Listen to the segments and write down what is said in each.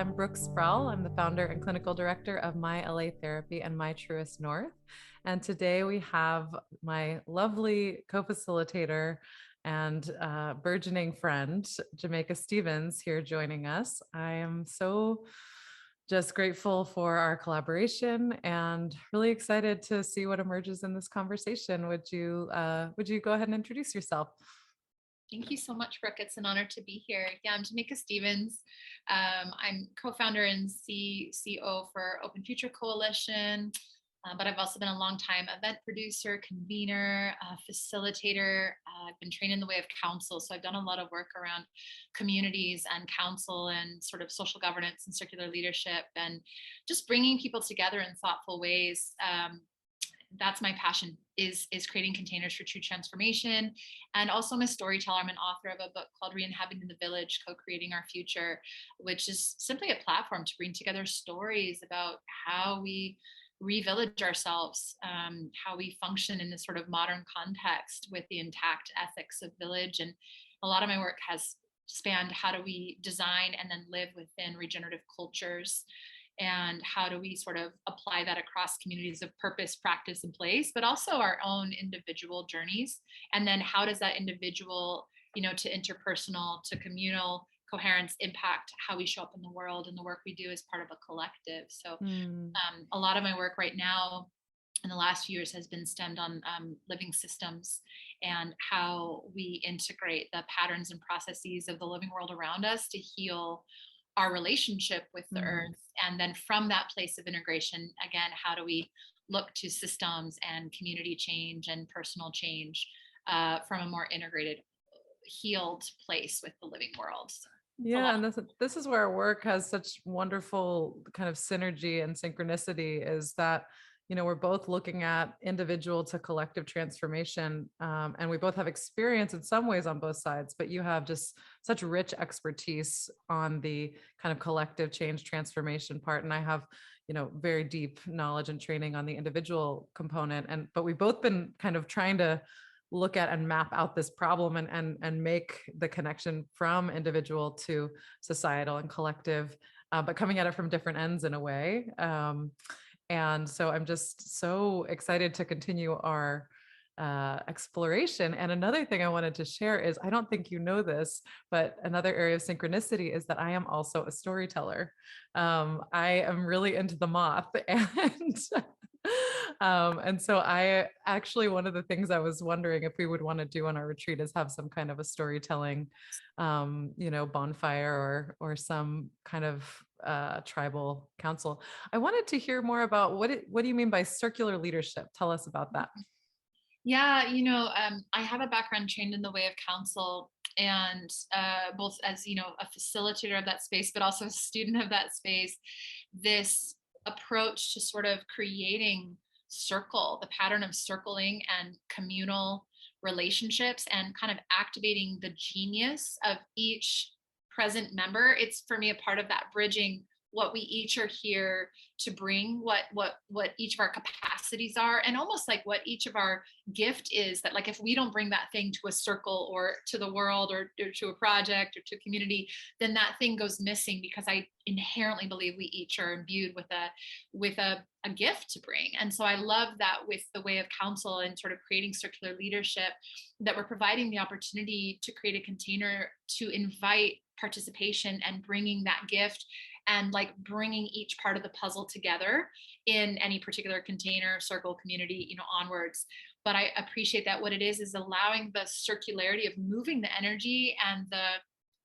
I'm Brooke Sprowl. I'm the founder and clinical director of My LA Therapy and My Truest North. And today we have my lovely co-facilitator and burgeoning friend, Jamaica Stevens, here joining us. I am so just grateful for our collaboration and really excited to see what emerges in this conversation. Would you go ahead and introduce yourself? Thank you so much, Brooke. It's an honor to be here. Yeah, I'm Jamaica Stevens. I'm co-founder and CCO for Open Future Coalition, but I've also been a long-time event producer, convener, facilitator. I've been trained in the way of counsel, so I've done a lot of work around communities and counsel and sort of social governance and circular leadership and just bringing people together in thoughtful ways. That's my passion is creating containers for true transformation. And also I'm a storyteller. I'm an author of a book called Reintegrating the Village, Co-Creating Our Future, which is simply a platform to bring together stories about how we re-village ourselves, how we function in this sort of modern context with the intact ethics of village. And a lot of my work has spanned how do we design and then live within regenerative cultures, and how do we sort of apply that across communities of purpose, practice, and place, but also our own individual journeys. And then how does that individual, to interpersonal, to communal coherence impact how we show up in the world and the work we do as part of a collective. So a lot of my work right now in the last few years has been stemmed on living systems and how we integrate the patterns and processes of the living world around us to heal our relationship with the earth. And then from that place of integration, again, how do we look to systems and community change and personal change from a more integrated, healed place with the living world? So yeah, and this is where our work has such wonderful kind of synergy and synchronicity, is that we're both looking at individual to collective transformation, and we both have experience in some ways on both sides, but you have just such rich expertise on the kind of collective change transformation part, and I have very deep knowledge and training on the individual component. But we've both been kind of trying to look at and map out this problem and make the connection from individual to societal and collective, but coming at it from different ends in a way. And so I'm just so excited to continue our exploration. And another thing I wanted to share is, I don't think you know this, but another area of synchronicity is that I am also a storyteller. I am really into the moth, and so I actually, one of the things I was wondering if we would want to do on our retreat is have some kind of a storytelling, bonfire or some kind of tribal council. I wanted to hear more about what do you mean by circular leadership? Tell us about that. Yeah, I have a background trained in the way of counsel, and both as a facilitator of that space, but also a student of that space. This approach to sort of creating the pattern of circling and communal relationships, and kind of activating the genius of each present member. It's for me a part of that bridging what we each are here to bring, what each of our capacities are, and almost like what each of our gift is. That, like, if we don't bring that thing to a circle or to the world or to a project or to a community, then that thing goes missing, because I inherently believe we each are imbued with a gift to bring. And so I love that with the way of counsel and sort of creating circular leadership, that we're providing the opportunity to create a container to invite participation and bringing that gift, and like bringing each part of the puzzle together in any particular container, circle, community, onwards. But I appreciate that what it is allowing the circularity of moving the energy and the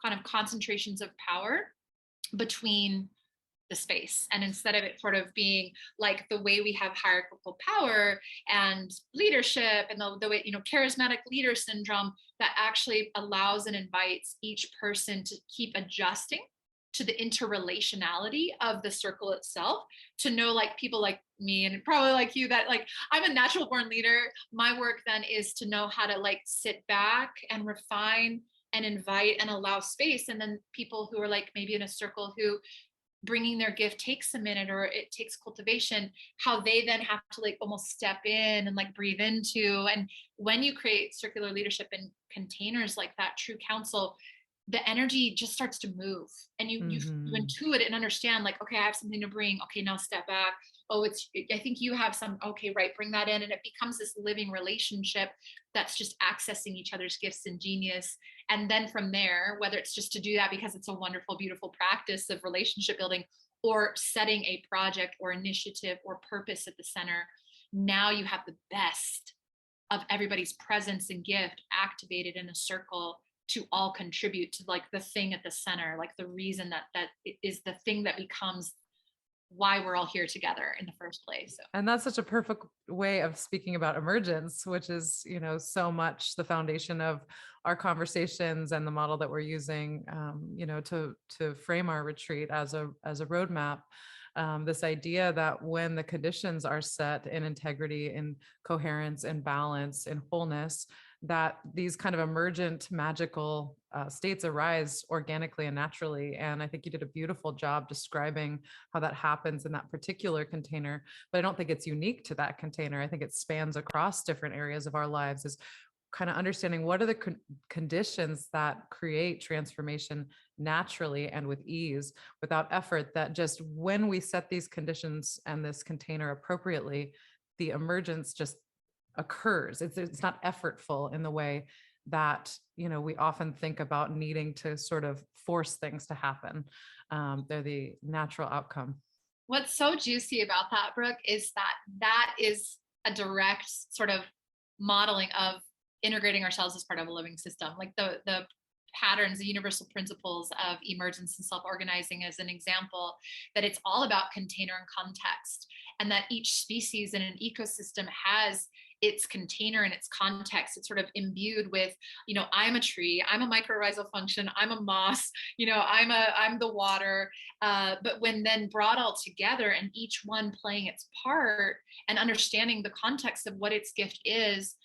kind of concentrations of power between the space. And instead of it sort of being like the way we have hierarchical power and leadership and the way, charismatic leader syndrome, that actually allows and invites each person to keep adjusting to the interrelationality of the circle itself, to know, like, people like me and probably like you, that like I'm a natural born leader. My work then is to know how to like sit back and refine and invite and allow space. And then people who are like maybe in a circle who bringing their gift takes a minute or it takes cultivation, how they then have to like almost step in and like breathe into. And when you create circular leadership in containers like that, true counsel, the energy just starts to move, and you Hmm. intuit and understand, like, okay, I have something to bring. Okay, now step back. Oh, I think you have some. Okay, right, bring that in. And it becomes this living relationship that's just accessing each other's gifts and genius. And then from there, whether it's just to do that because it's a wonderful, beautiful practice of relationship building, or setting a project or initiative or purpose at the center, now you have the best of everybody's presence and gift activated in a circle to all contribute to, like, the thing at the center, like the reason that is the thing that becomes why we're all here together in the first place. So And that's such a perfect way of speaking about emergence, which is, so much the foundation of our conversations and the model that we're using, to frame our retreat as a roadmap. This idea that when the conditions are set in integrity, in coherence, in balance, in wholeness, that these kind of emergent magical states arise organically and naturally. And I think you did a beautiful job describing how that happens in that particular container, but I don't think it's unique to that container. I think it spans across different areas of our lives, is kind of understanding what are the conditions that create transformation naturally and with ease, without effort, that just when we set these conditions and this container appropriately, the emergence just occurs. It's not effortful in the way that we often think about needing to sort of force things to happen. They're the natural outcome. what's so juicy about that, Brooke, is that that is a direct sort of modeling of integrating ourselves as part of a living system. Like the patterns, the universal principles of emergence and self-organizing as an example, that it's all about container and context, and that each species in an ecosystem has its container and its context. It's sort of imbued with, I'm a tree, I'm a mycorrhizal function, I'm a moss, I'm the water. But when then brought all together and each one playing its part and understanding the context of what its gift is,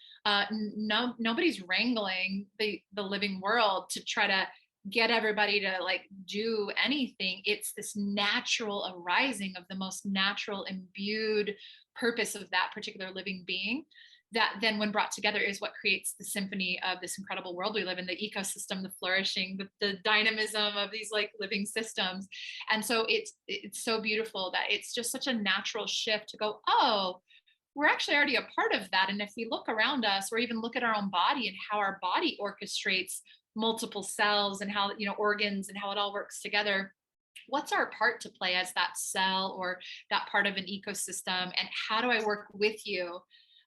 nobody's wrangling the living world to try to get everybody to, like, do anything. It's this natural arising of the most natural imbued purpose of that particular living being, that then when brought together is what creates the symphony of this incredible world we live in, the ecosystem, the flourishing, the dynamism of these, like, living systems. And so it's so beautiful that it's just such a natural shift to go, oh, we're actually already a part of that. And if we look around us, or even look at our own body and how our body orchestrates multiple cells and how, organs and how it all works together, what's our part to play as that cell or that part of an ecosystem? And how do I work with you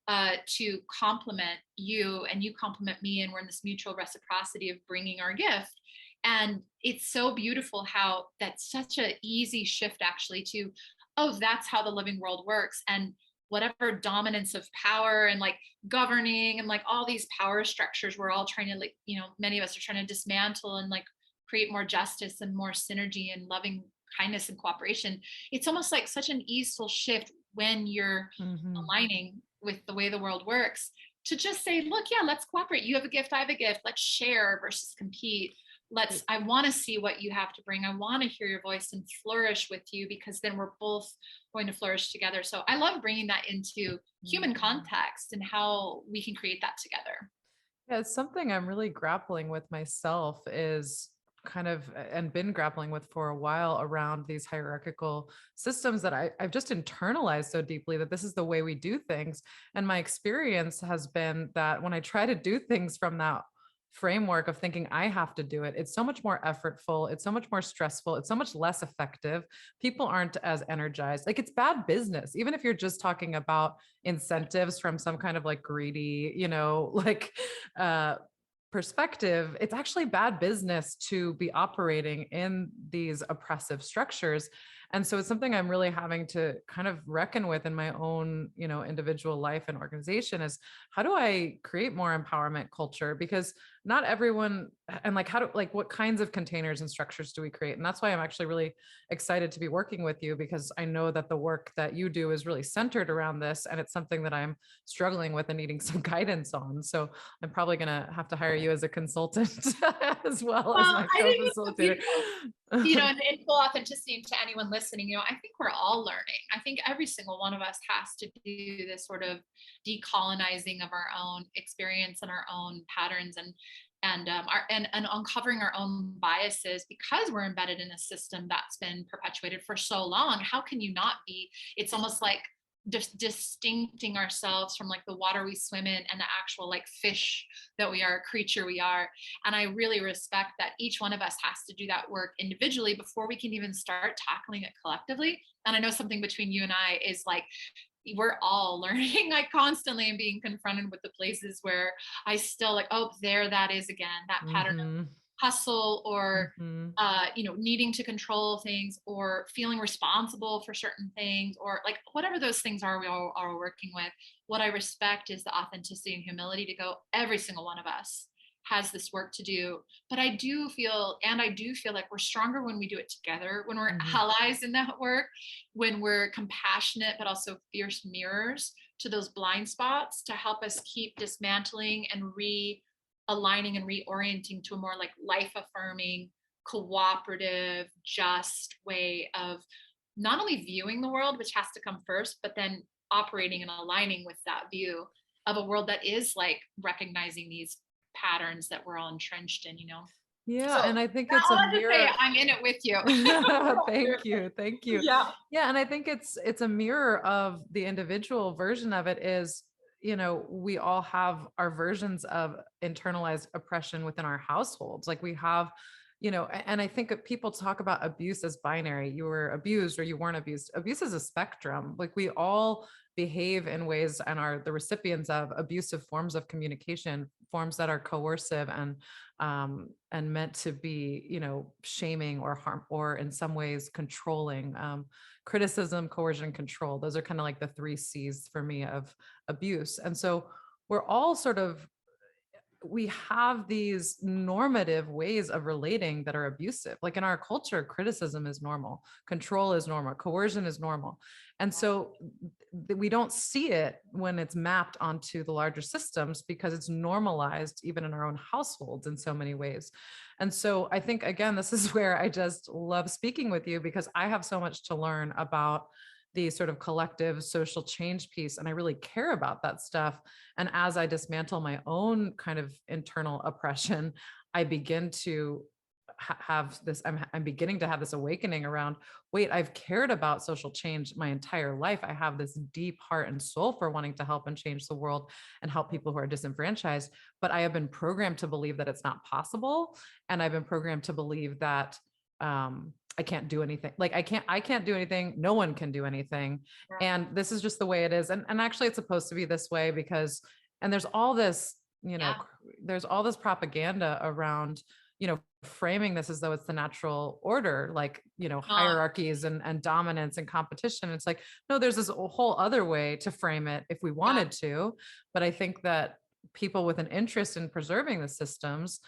to complement you and you complement me? And we're in this mutual reciprocity of bringing our gift. And it's so beautiful how that's such an easy shift actually to, oh, that's how the living world works. And whatever dominance of power and, like, governing and, like, all these power structures we're all trying to, like, many of us are trying to dismantle and, like, create more justice and more synergy and loving kindness and cooperation. It's almost like such an easeful shift when you're Mhm. aligning with the way the world works, to just say, look, yeah, let's cooperate. You have a gift, I have a gift. Let's share versus compete. I want to see what you have to bring. I want to hear your voice and flourish with you, because then we're both going to flourish together. So I love bringing that into human Mhm. context and how we can create that together. Yeah, it's something I'm really grappling with myself, is kind of, and been grappling with for a while, around these hierarchical systems that I've just internalized so deeply, that this is the way we do things. And my experience has been that when I try to do things from that framework of thinking I have to do it, it's so much more effortful, it's so much more stressful, it's so much less effective. People aren't as energized. Like, it's bad business, even if you're just talking about incentives from some kind of like greedy, like uh perspective. It's actually bad business to be operating in these oppressive structures. And so it's something I'm really having to kind of reckon with in my own, individual life and organization, is how do I create more empowerment culture? Because not everyone, and like, how do, like, what kinds of containers and structures do we create? And that's why I'm actually really excited to be working with you, because I know that the work that you do is really centered around this. And it's something that I'm struggling with and needing some guidance on. So I'm probably going to have to hire you as a consultant as well as Well, my I think it's so co-facilitator. beautiful, and in full authenticity to anyone listening, I think we're all learning. I think every single one of us has to do this sort of decolonizing of our own experience and our own patterns. and uncovering our own biases because we're embedded in a system that's been perpetuated for so long. How can you not be? It's almost like distincting ourselves from like the water we swim in and the actual like fish that we are, creature we are. And I really respect that each one of us has to do that work individually before we can even start tackling it collectively. And I know something between you and I is like, we're all learning like constantly and being confronted with the places where I still like, oh, there that is again, that pattern of Mm-hmm. hustle or Mm-hmm. needing to control things or feeling responsible for certain things or like whatever those things are we all are working with. What I respect is the authenticity and humility to go, every single one of us has this work to do. But I do feel like we're stronger when we do it together, when we're Mm-hmm. allies in that work, when we're compassionate but also fierce mirrors to those blind spots to help us keep dismantling and realigning and reorienting to a more like life affirming, cooperative, just way of not only viewing the world, which has to come first, but then operating and aligning with that view of a world that is like recognizing these patterns that we're all entrenched in, Yeah, So and I think it's I'll a just say mirror. I'm in it with you. Thank you. Thank you. Yeah. Yeah, and I think it's a mirror of the individual version of it is, we all have our versions of internalized oppression within our households. Like we have, and I think that people talk about abuse as binary. You were abused or you weren't abused. Abuse is a spectrum. Like we all behave in ways and are the recipients of abusive forms of communication, forms that are coercive and meant to be, shaming or harm, or in some ways controlling. Criticism, coercion, control. Those are kind of like the three C's for me of abuse. And so we're all sort of, we have these normative ways of relating that are abusive. Like in our culture, criticism is normal, control is normal, coercion is normal. And so we don't see it when it's mapped onto the larger systems because it's normalized even in our own households in so many ways. And so I think, again, this is where I just love speaking with you because I have so much to learn about the sort of collective social change piece. And I really care about that stuff. And as I dismantle my own kind of internal oppression, I begin to have this, I'm beginning to have this awakening around, wait, I've cared about social change my entire life. I have this deep heart and soul for wanting to help and change the world and help people who are disenfranchised. But I have been programmed to believe that it's not possible. And I've been programmed to believe that, I can't do anything. Like I can't do anything. No one can do anything. And this is just the way it is. And actually it's supposed to be this way because, and there's all this, Yeah. there's all this propaganda around, framing this as though it's the natural order, like, Not hierarchies and dominance and competition. It's like, no, there's this whole other way to frame it if we yeah. wanted to. But I think that people with an interest in preserving the systems,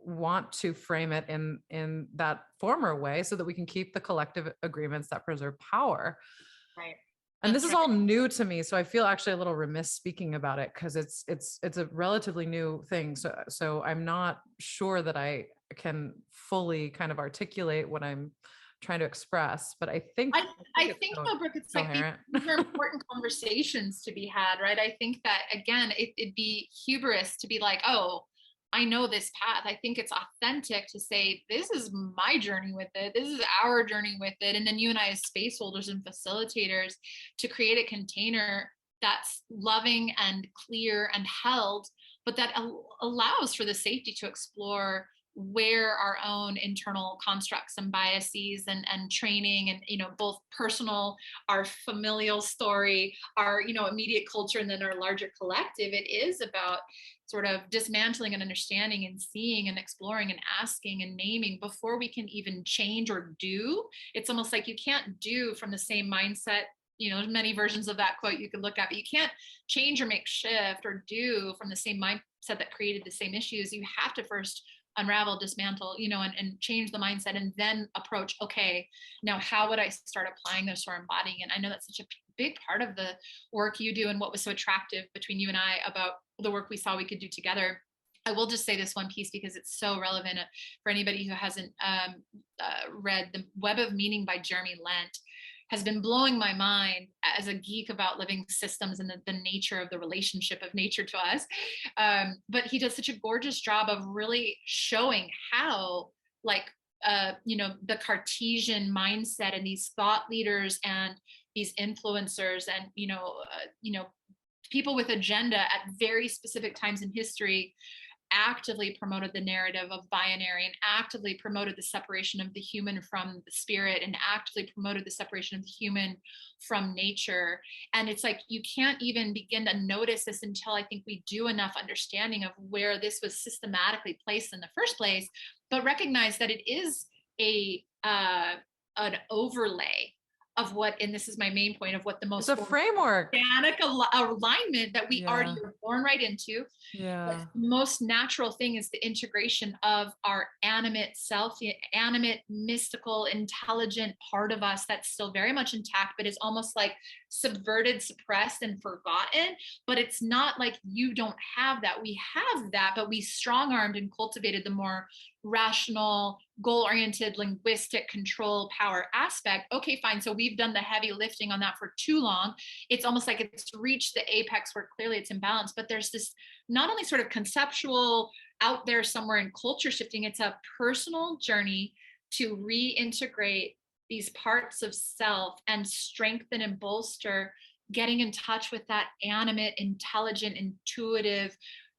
want to frame it in that former way so that we can keep the collective agreements that preserve power. Right. And this That's is right. all new to me, so I feel actually a little remiss speaking about it because it's a relatively new thing. So I'm not sure that I can fully kind of articulate what I'm trying to express, but I think I, I it's think though, Brooke, it's like coherent. these are important conversations to be had, right? I think that again, it'd be hubris to be like, oh, I know this path. I think it's authentic to say, this is my journey with it. This is our journey with it. And then you and I as space holders and facilitators to create a container that's loving and clear and held, but that allows for the safety to explore where our own internal constructs and biases and training and both personal, our familial story, our immediate culture, and then our larger collective. It is about sort of dismantling and understanding and seeing and exploring and asking and naming before we can even change or do. It's almost like you can't do from the same mindset. There's many versions of that quote you could look at, but you can't change or make shift or do from the same mindset that created the same issues. You have to first unravel, dismantle, and change the mindset and then approach, okay, now how would I start applying this or embodying it? I know that's such a big part of the work you do and what was so attractive between you and I about the work we saw we could do together. I will just say this one piece because it's so relevant for anybody who hasn't read The Web of Meaning by Jeremy Lent. has been blowing my mind as a geek about living systems and the nature of the relationship of nature to us. But he does such a gorgeous job of really showing how, like, the Cartesian mindset and these thought leaders and these influencers and people with agenda at very specific times in history actively promoted the narrative of binary and actively promoted the separation of the human from the spirit and actively promoted the separation of the human from nature. And it's like you can't even begin to notice this until I think we do enough understanding of where this was systematically placed in the first place, but recognize that it is a an overlay of what, and this is my main point, of what the It's most a framework. organic alignment that we already Yeah. were born right into. The Yeah. most natural thing is the integration of our animate self, the animate, mystical, intelligent part of us that's still very much intact, but is almost like subverted, suppressed, and forgotten. But it's not like you don't have that. We have that, but we strong armed and cultivated the more rational, goal oriented, linguistic control power aspect. Okay, fine. So we've done the heavy lifting on that for too long. It's almost like it's reached the apex where clearly it's imbalanced. But there's this not only sort of conceptual out there somewhere in culture shifting, it's a personal journey to reintegrate these parts of self and strengthen and bolster getting in touch with that animate, intelligent, intuitive,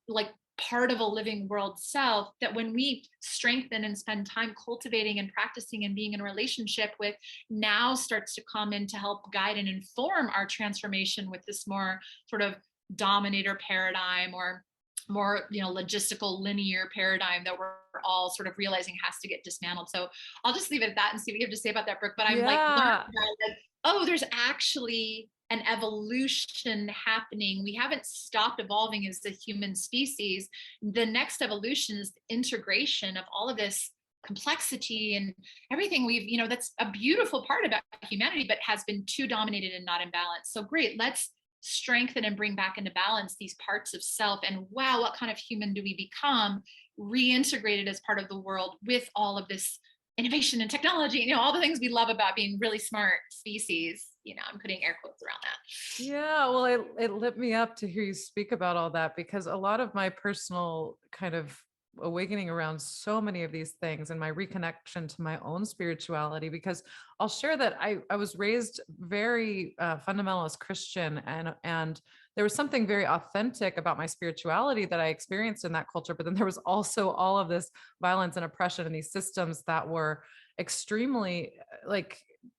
like part of a living world self, that when we strengthen and spend time cultivating and practicing and being in a relationship with, now starts to come in to help guide and inform our transformation with this more sort of dominator paradigm or more logistical linear paradigm that we're all sort of realizing has to get dismantled. So I'll just leave it at that and see what you have to say about that, Brooke. But I'm like learning Yeah. about, like, oh, there's actually an evolution happening. We haven't stopped evolving as a human species. The next evolution is the integration of all of this complexity and everything that's a beautiful part about humanity, but has been too dominated and not in balance. So great, let's strengthen and bring back into balance these parts of self. And wow, what kind of human do we become reintegrated as part of the world with all of this innovation and technology, all the things we love about being really smart species. I'm putting air quotes around that. Yeah, well, it lit me up to hear you speak about all that, because a lot of my personal kind of awakening around so many of these things and my reconnection to my own spirituality, because I'll share that I was raised very fundamentalist Christian, and there was something very authentic about my spirituality that I experienced in that culture. But then there was also all of this violence and oppression and these systems that were extremely like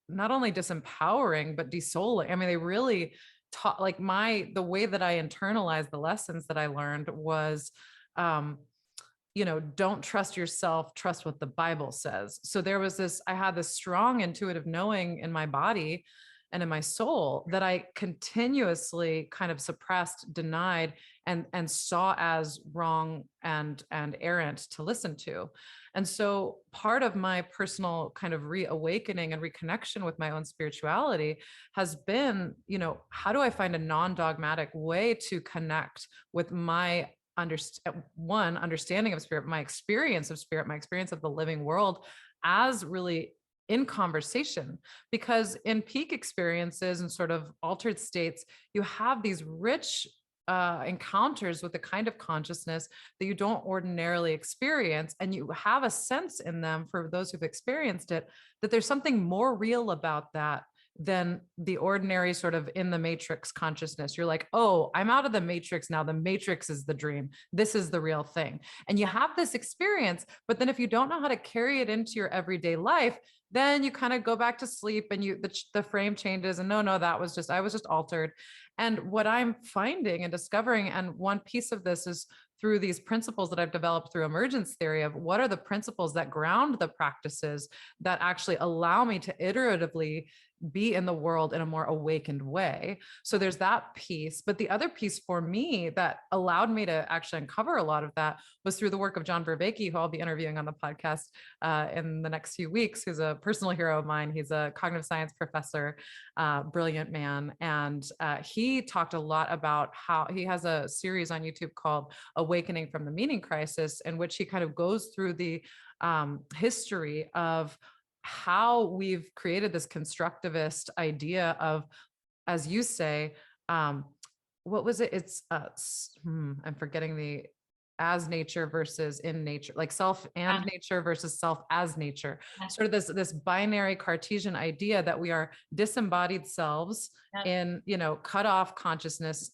not only disempowering but desouling. I mean, they really taught, like, the way that I internalized the lessons that I learned was don't trust yourself, trust what the Bible says. So there was this, I had this strong intuitive knowing in my body and in my soul that I continuously kind of suppressed, denied, and saw as wrong and errant to listen to. And so part of my personal kind of reawakening and reconnection with my own spirituality has been, how do I find a non-dogmatic way to connect with my understanding of spirit, my experience of spirit, my experience of the living world, as really in conversation. Because in peak experiences and sort of altered states, you have these rich encounters with the kind of consciousness that you don't ordinarily experience. And you have a sense in them, for those who've experienced it, that there's something more real about that than the ordinary sort of in the matrix consciousness. You're like, oh, I'm out of the matrix now. The matrix is the dream. This is the real thing. And you have this experience, but then if you don't know how to carry it into your everyday life, then you kind of go back to sleep and the frame changes. And no, I was just altered. And what I'm finding and discovering, and one piece of this is through these principles that I've developed through emergence theory, of what are the principles that ground the practices that actually allow me to iteratively be in the world in a more awakened way. So there's that piece. But the other piece for me that allowed me to actually uncover a lot of that was through the work of John Vervaeke, who I'll be interviewing on the podcast in the next few weeks, who's a personal hero of mine. He's a cognitive science professor, brilliant man. And he talked a lot about how he has a series on YouTube called Awakening from the Meaning Crisis, in which he kind of goes through the history of how we've created this constructivist idea of, as you say, um, what was it? It's I'm forgetting the as nature versus in nature, like self and Yeah, nature versus self as nature. yeah, Sort of this binary Cartesian idea that we are disembodied selves yeah, in, cut off consciousness,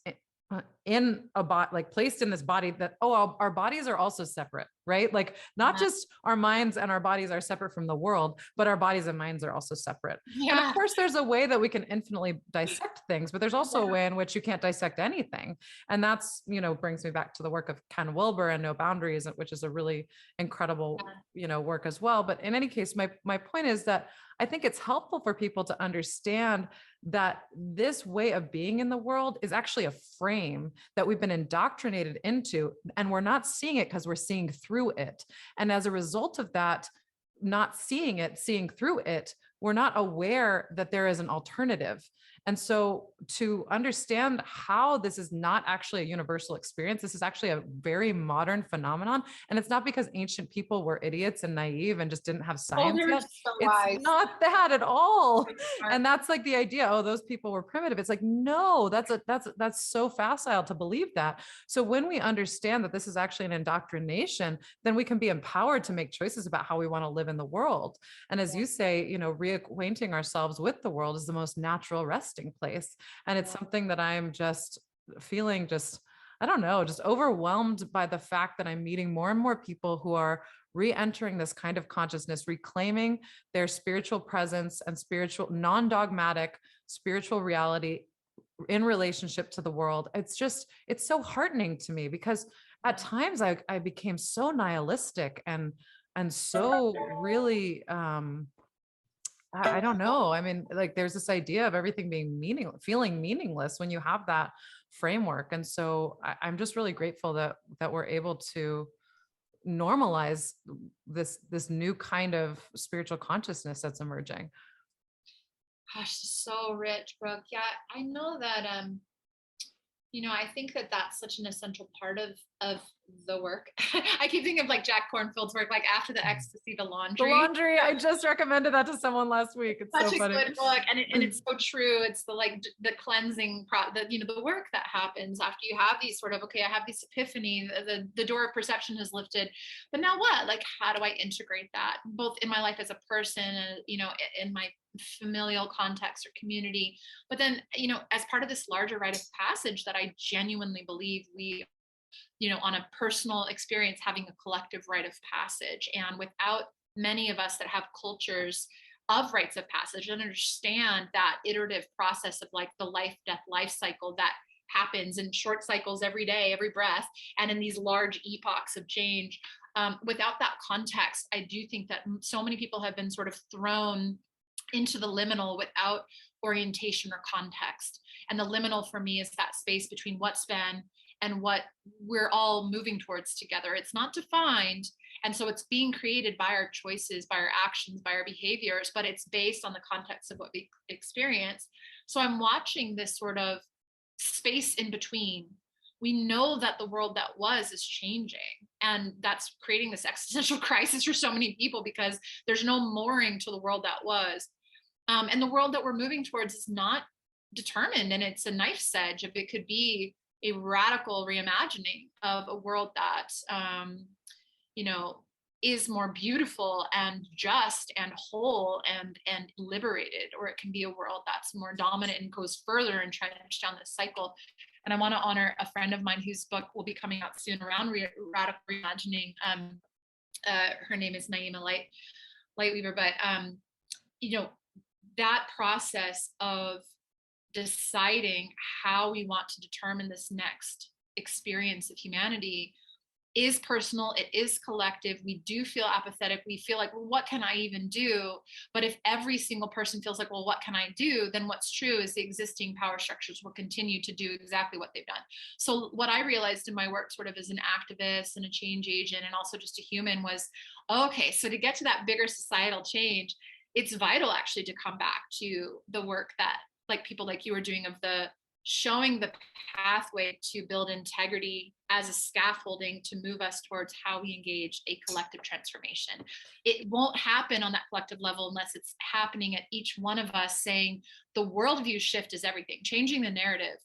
in a body, like placed in this body that, oh, our bodies are also separate, right? Like not yeah, just our minds and our bodies are separate from the world, but our bodies and minds are also separate. And of yeah, course, there's a way that we can infinitely dissect things, but there's also a way in which you can't dissect anything. And that's, brings me back to the work of Ken Wilber and No Boundaries, which is a really incredible, work as well. But in any case, my point is that I think it's helpful for people to understand that this way of being in the world is actually a frame that we've been indoctrinated into, and we're not seeing it because we're seeing through it. And as a result of that, not seeing it, seeing through it, we're not aware that there is an alternative. And so to understand how this is not actually a universal experience, this is actually a very modern phenomenon. And it's not because ancient people were idiots and naive and just didn't have oh, science they're yet. so It's wise. not that at all. Smart. And that's like the idea, oh, those people were primitive. It's like, no, that's so facile to believe that. So when we understand that this is actually an indoctrination, then we can be empowered to make choices about how we want to live in the world. And as you say, reacquainting ourselves with the world is the most natural resting place. And it's something that I'm just feeling I don't know, just overwhelmed by the fact that I'm meeting more and more people who are re-entering this kind of consciousness, reclaiming their spiritual presence and spiritual, non-dogmatic spiritual reality in relationship to the world. It's so heartening to me because at times I became so nihilistic and so really I don't know. I mean, like there's this idea of everything being feeling meaningless when you have that framework. And so I'm just really grateful that we're able to normalize this new kind of spiritual consciousness that's emerging. Gosh, so rich, Brooke. Yeah, I know that I think that that's such an essential part of the work. I keep thinking of like Jack Cornfield's work, like after the ecstasy, the The laundry. laundry, I just recommended that to someone last week. It's so Such a funny. good book, and it's so true. It's the cleansing the work that happens after you have these sort of, okay, I have this epiphany, the door of perception has lifted, but now what? Like, how do I integrate that both in my life as a person and in my familial context or community, but then as part of this larger rite of passage that I genuinely believe we on a personal experience having a collective rite of passage. And without many of us that have cultures of rites of passage and understand that iterative process of like the life death life cycle that happens in short cycles every day, every breath, and in these large epochs of change, without that context, I do think that so many people have been sort of thrown into the liminal without orientation or context. And the liminal for me is that space between what's been and what we're all moving towards together. It's not defined. And so it's being created by our choices, by our actions, by our behaviors, but it's based on the context of what we experience. So I'm watching this sort of space in between. We know that the world that was is changing, and that's creating this existential crisis for so many people because there's no mooring to the world that was. And the world that we're moving towards is not determined, and it's a knife's edge. If it could be a radical reimagining of a world that you know is more beautiful and just and whole and liberated, or it can be a world that's more dominant and goes further and entrenched down this cycle. And I want to honor a friend of mine whose book will be coming out soon around radical reimagining. Her name is Naima Lightweaver, but that process of deciding how we want to determine this next experience of humanity is personal, it is collective. We do feel apathetic. We feel like, well, what can I even do? But if every single person feels like, well, what can I do? Then what's true is the existing power structures will continue to do exactly what they've done. So what I realized in my work sort of as an activist and a change agent and also just a human was, okay, so to get to that bigger societal change, it's vital actually to come back to the work that like people like you are doing of the showing the pathway to build integrity as a scaffolding to move us towards how we engage a collective transformation. It won't happen on that collective level unless it's happening at each one of us saying the worldview shift is everything. Changing the narrative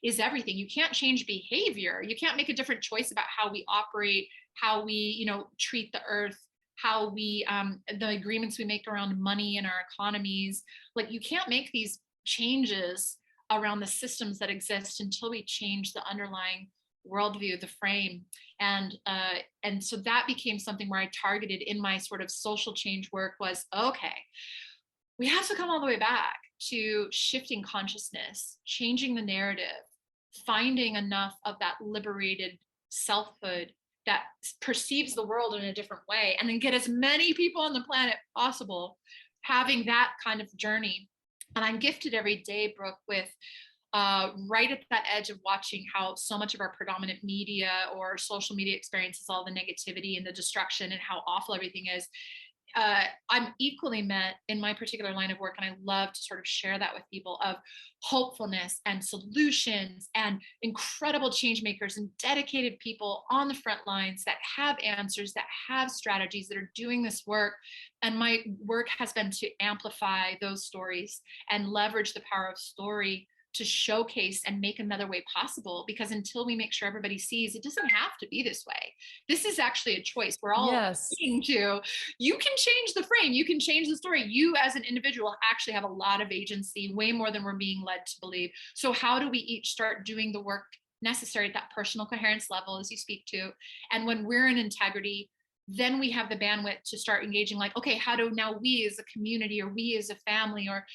is everything. You can't change behavior. You can't make a different choice about how we operate, how we, treat the earth, how we, the agreements we make around money and our economies. Like, you can't make these changes around the systems that exist until we change the underlying worldview, the frame. And so that became something where I targeted in my sort of social change work was, okay, we have to come all the way back to shifting consciousness, changing the narrative, finding enough of that liberated selfhood that perceives the world in a different way, and then get as many people on the planet possible having that kind of journey. And I'm gifted every day, Brooke, with right at that edge of watching how so much of our predominant media or social media experiences all the negativity and the destruction and how awful everything is. I'm equally met in my particular line of work, and I love to sort of share that with people, of hopefulness and solutions and incredible change makers and dedicated people on the front lines that have answers, that have strategies, that are doing this work. And my work has been to amplify those stories and leverage the power of story to showcase and make another way possible, because until we make sure everybody sees it doesn't have to be this way, this is actually a choice we're all Yes. to. You can change the frame, you can change the story. You as an individual actually have a lot of agency, way more than we're being led to believe. So how do we each start doing the work necessary at that personal coherence level, as you speak to? And when we're in integrity, then we have the bandwidth to start engaging, like, okay, how do now we as a community, or we as a family, or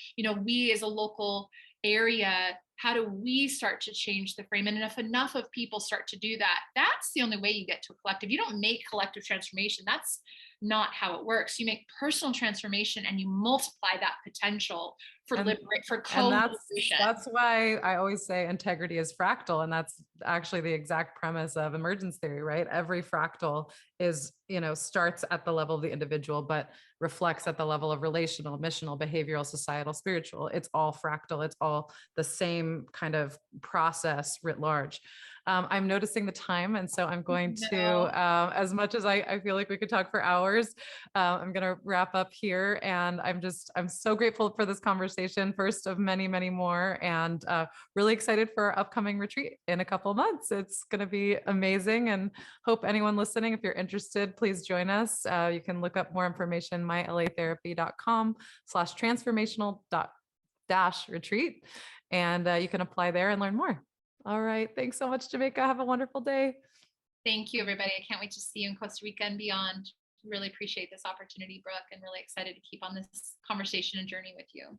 we as a local area, how do we start to change the frame? And if enough of people start to do that, that's the only way you get to a collective. You don't make collective transformation. That's not how it works. You make personal transformation and you multiply that potential for And co-liberation. that's why I always say integrity is fractal. And that's actually the exact premise of emergence theory, right? Every fractal is, starts at the level of the individual, but reflects at the level of relational, missional, behavioral, societal, spiritual. It's all fractal. It's all the same kind of process writ large. I'm noticing the time. And so I'm going to, as much as I feel like we could talk for hours, I'm going to wrap up here. And I'm so grateful for this conversation, first of many, many more, and really excited for our upcoming retreat in a couple of months. It's going to be amazing, and hope anyone listening, if you're interested, please join us. You can look up more information, mylatherapy.com/transformational-retreat. And you can apply there and learn more. All right. Thanks so much, Jamaica. Have a wonderful day. Thank you, everybody. I can't wait to see you in Costa Rica and beyond. Really appreciate this opportunity, Brooke, and really excited to keep on this conversation and journey with you.